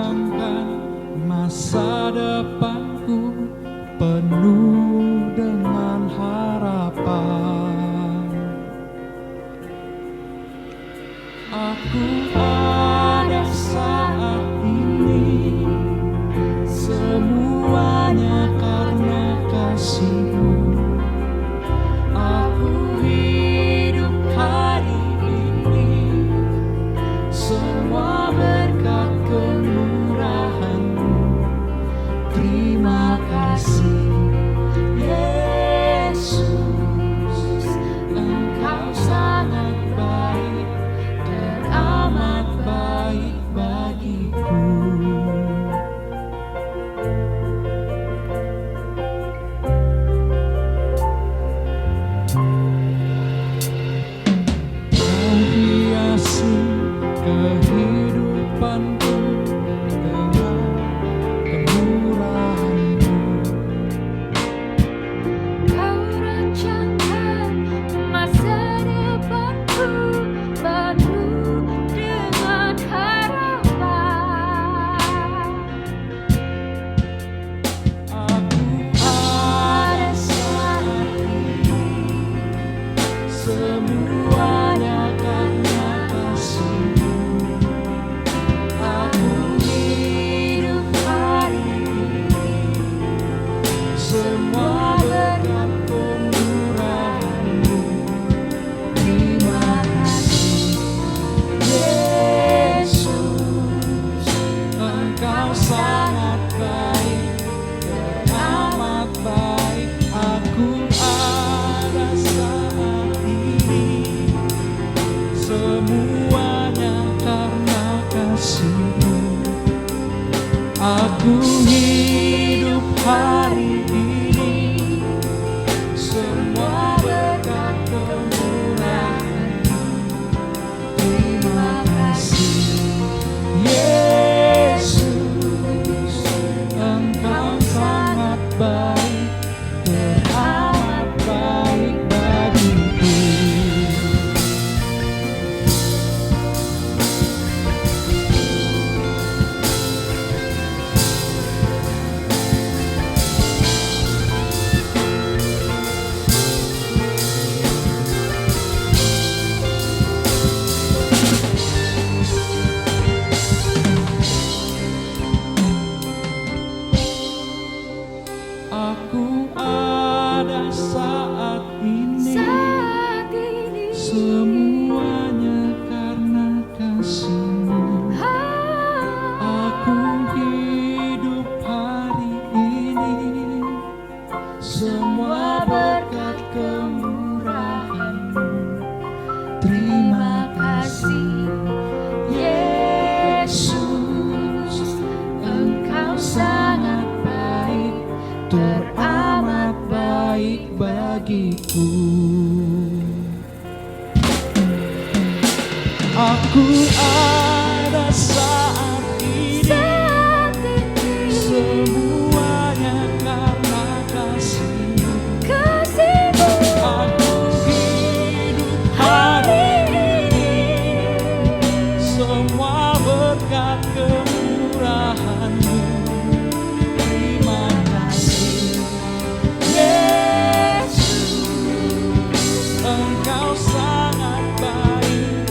rancangkan masa depanku penuh dengan harapan. Aku ada saat ini, semuanya karena kasih-Mu. Aku hidup hari ini, semua berkat kemurahan-Mu. Terima kasih Yesus, Engkau sangat baik, teramat baik bagiku. Kau hiasi kehidupanku dengan kemurahan-Mu. Kau rancangkan masa depanku penuh dengan harapan. Aku ada saat ini, semuanya karena kasih-Mu. Aku hidup hari ini, semua berkat kemurahan-Mu. Terima kasih Yesus, Engkau sangat baik, teramat baik. Aku ada saat ini, semuanya karena kasih-Mu. Aku hidup hari ini, semua berkat kemurahan-Mu. Terima kasih Yesus, Engkau sangat baik, teramat baik bagiku. Aku ada saat ini, semuanya karena kasih-Mu. Aku hidup hari ini, semua berkat kemurahan-Mu. Terima kasih Yesus, Engkau sangat baik, teramat baik bagiku. Aku ada saat ini, semuanya karena kasih-Mu. Aku hidup hari ini, semua berkat kemurahan-Mu. Terima kasih Yesus, Engkau sangat baik,